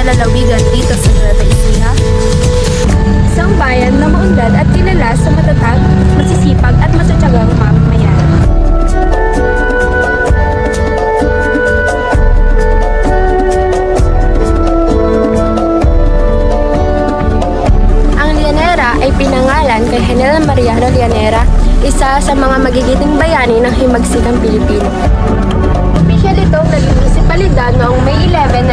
na lalawigan dito sa Nueva Ecija. Isang bayan na maunlad at kilala sa matatag, masisipag at matutyagang mamamayan. Ang Llanera ay pinangalan kay General Mariano Llanera, isa sa mga magigiting bayani ng himagsikang Pilipino. Opisyal itong naging munisipalidad noong May 11,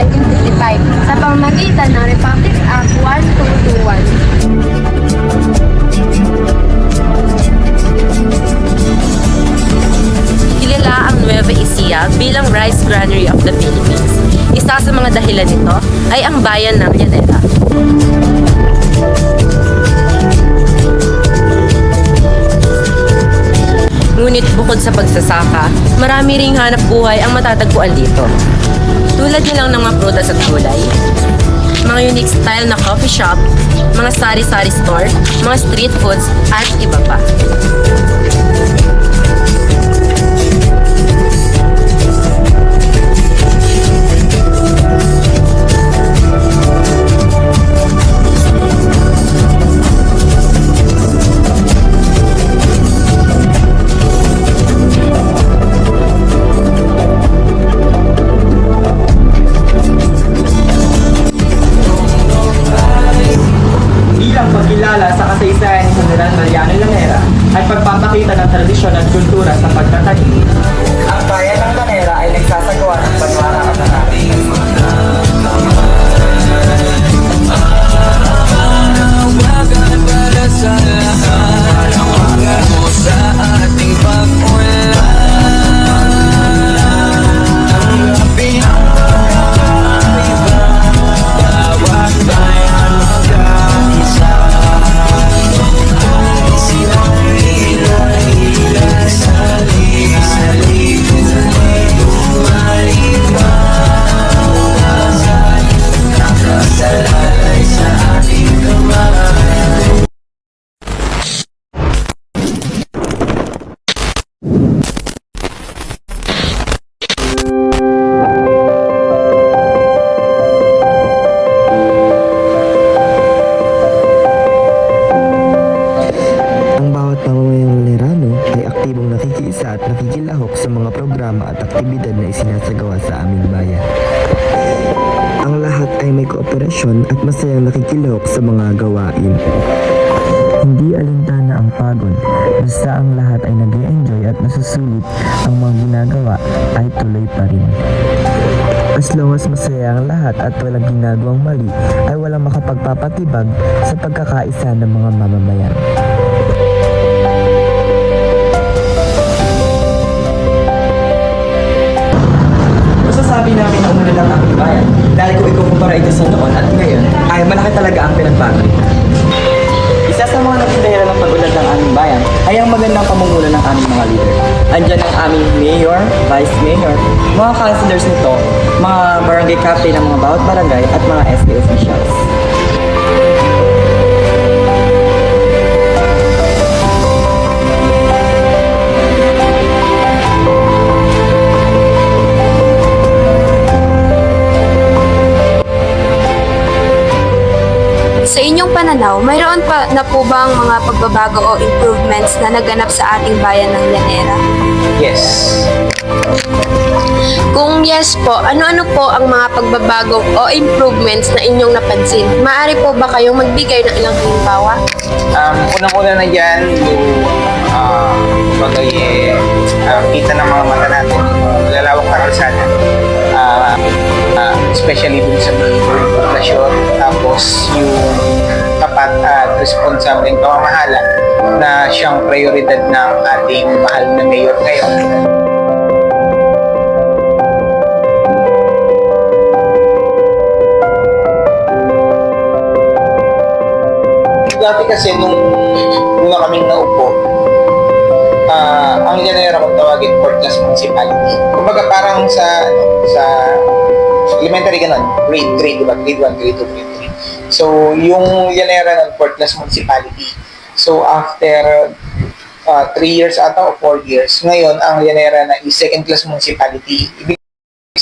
1955 sa pamamagitan ng Republic Act 1221. Kilala ang Nueva Ecija bilang Rice Granary of the Philippines. Isa sa mga dahilan nito ay ang bayan ng Llanera. Ngunit bukod sa pagsasaka, marami ring hanap buhay ang matatagpuan dito. Tulad nilang ng mga prutas at gulay, mga unique style na coffee shop, mga sari-sari store, mga street foods, at iba pa. Bilang pagkilala sa kasaysayan ni General Mariano Llanera ay pagpapakita ng tradisyon at kultura sa pagtatanim. Ang bayan ng Llanera ay nagsasagawa ng banwara at arami. Ang bawat mamamayang Lerano ay aktibong nakikiisa at nakikilahok sa mga programa at aktibidad na isinasagawa sa aming bayan. Ang lahat ay may kooperasyon at masayang nakikilahok sa mga gawain. Hindi alintana ang pagod, basta ang lahat ay nag-i-enjoy at nasusulit ang mga ginagawa ay tuloy pa rin. As long as masaya ang lahat at walang ginagawang mali, ay walang makapagpapatibag sa pagkakaisa ng mga mamamayan. Masasabi namin na umuna lang ang bayan dahil kung ikukumpara ito sa noon at ngayon ay malaki talaga ang pinagbago. Isa sa mga naging dahilan ng pag-unlad ng aming bayan ay ang magandang pamumuno ng aming mga leader. Andyan ang aming mayor, vice mayor, mga councilors nito, mga barangay captain ng mga bawat barangay at mga SK officials. Sa inyong pananaw, mayroon pa na po bang mga pagbabago o improvements na naganap sa ating bayan ng Llanera? Yes. Kung yes po, ano-ano po ang mga pagbabago o improvements na inyong napansin? Maaari po ba kayong magbigay ng ilang halimbawa? Unang-una na dyan, yung bagay kita ng mga mata natin, lalawak na kalsada. Especially dun sa mga populasyon, tapos yung tapat at responsableng pamamahala na siyang prioridad ng ating mahal na mayor ngayon. Dati kasi nung una kaming naupo, ang Llanera kung tawagin fourth class municipality. Kumbaga parang sa elementary ganun, grade, diba? Grade 1, grade 2, grade 3. So, yung Llanera ng fourth class municipality. So, after 3 years ata o 4 years, ngayon ang Llanera na is second class municipality. Ibig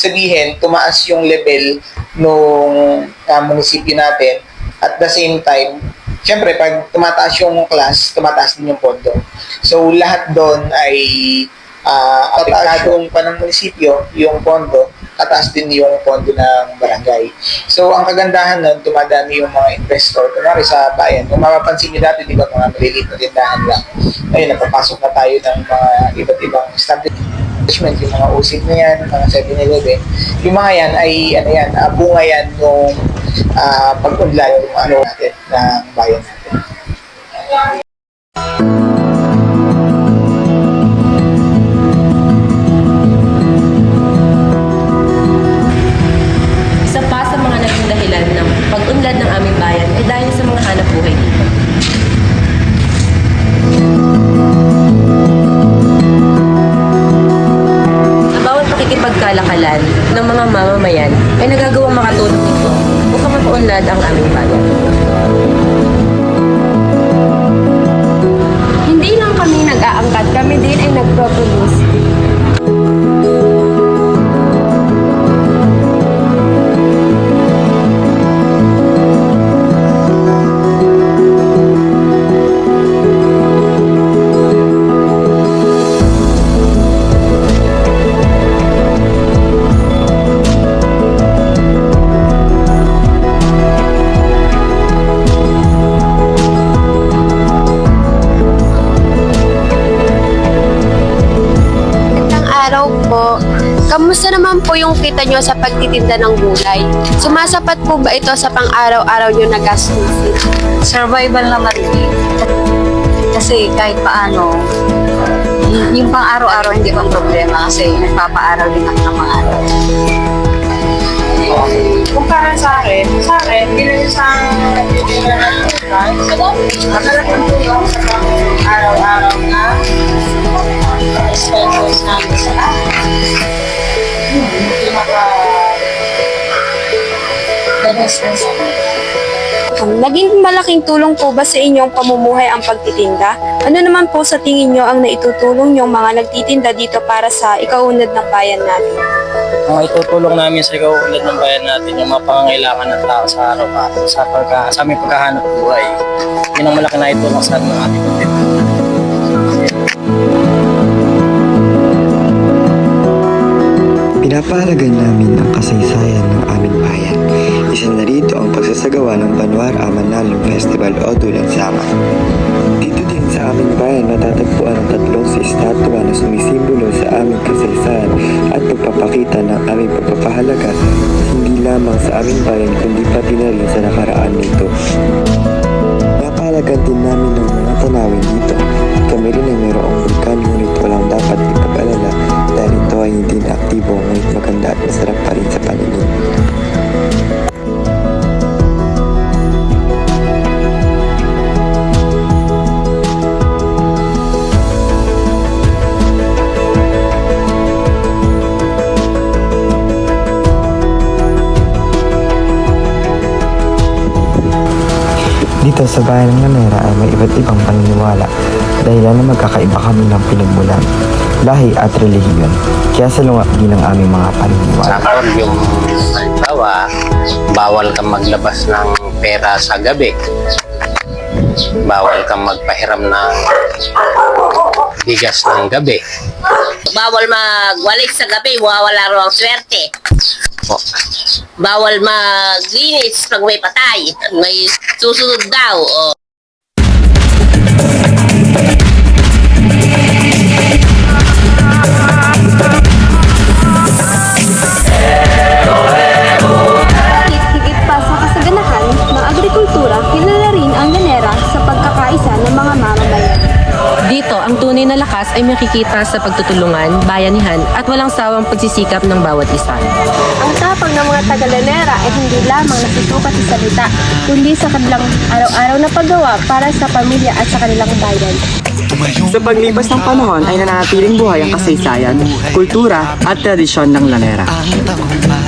sabihin, tumaas yung level nung munisipyo natin. At the same time, syempre, pag tumataas yung class, tumataas din yung pondo. So, lahat doon ay apektadong pa ng munisipyo, yung pondo, tataas din yung pondo ng barangay. So, ang kagandahan nun, tumadami yung mga investor. Kunwari sa bayan, kung mapapansin nyo dati, di ba, mga maliliit na tindahan lang. Ngayon, napapasok na tayo ng mga iba't ibang establishment, yung mga usig na yan, mga 7-Eleven. Yung mga yan ay, bunga yan nung pag-unlad yung natin, ng bayan natin. Isa pa sa mga naging dahilan ng pag-unlad ng aming bayan ay dahil sa mga hanap buhay dito. Ang bawat pakikipagkalakalan ng mga mamamayan ay nagagawang makatulong ito upang mapaunlad ang aming bayan. Hindi lang kami nag-aangkat, kami din ay nagproproduce. Kamusta naman po yung kita nyo sa pagtitinda ng gulay? Sumasapat po ba ito sa pang-araw-araw nyo na gastusin? Survival naman eh. Kasi kahit paano, yung pang araw-araw hindi pang problema kasi nagpapa-araw din ako ng mga araw. Kumpara sa akin, bilang isang nagtitinda ng gulay, malaking tulong sa pang-araw-araw na expenses namin sa hindi maka-expense. Naging malaking tulong po ba sa inyong pamumuhay ang pagtitinda? Ano naman po sa tingin nyo ang naitutulong yung mga nagtitinda dito para sa ikaunlad ng bayan natin? Ang itutulong namin sa ikaw-unlad ng bayan natin yung mga pangangailangan ng tao sa araw-araw sa aming paghahanap buhay. Yun ang malaki na itulong sa ating pagtitinda. Pinapahalagan namin ang kasaysayan ng aming bayan. Isa na rito ang pagsasagawa ng Banwar Amanalong Festival o Dulang Sama. Dito din sa aming bayan natatagpuan ang tatlong estatwa na sumisimbolo sa aming kasaysayan at pagpapakita ng aming pagpapahalaga hindi lamang sa aming bayan kundi pati na rin sa nakaraan nito. Napahalagan din namin ng mga tanawin dito. Kami rin ay mayroong vulkan ngunit walang dapat ipag-alala dahil ito ay hindi na aktibo ngunit maganda at masarap pa rin sa paningin. Dito sa bayan ng Lanera ay may iba't ibang paniniwala dahil na magkakaiba kami ng pinagmulan, lahi at relihiyon. Kaya salungat din ang aming mga paniniwala. Sakon yung halimbawa, bawal kang maglabas ng pera sa gabi. Bawal kang magpahiram ng bigas ng gabi. Bawal magwalis sa gabi, wawala raw ang swerte. O, Bawal maglinis pag may patay. May susunod daw. Higit pa sa kasaganahan ng agrikultura, kilala rin ang Lanera sa pagkakaisa ng mga mamamayan. Dito, ang tunay na lakas ay makikita sa pagtutulungan, bayanihan at walang sawang pagsisikap ng bawat isa. Ang tapang ng mga taga-Lanera ay hindi lamang nasusukat sa salita, kundi sa kanilang araw-araw na paggawa para sa pamilya at sa kanilang bayan. Sa paglipas ng panahon ay nananatiling buhay ang kasaysayan, kultura at tradisyon ng Lanera.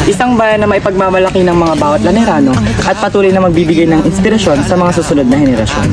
Isang bayan na maipagmamalaki ng mga bawat Lanerano at patuloy na magbibigay ng inspirasyon sa mga susunod na henerasyon.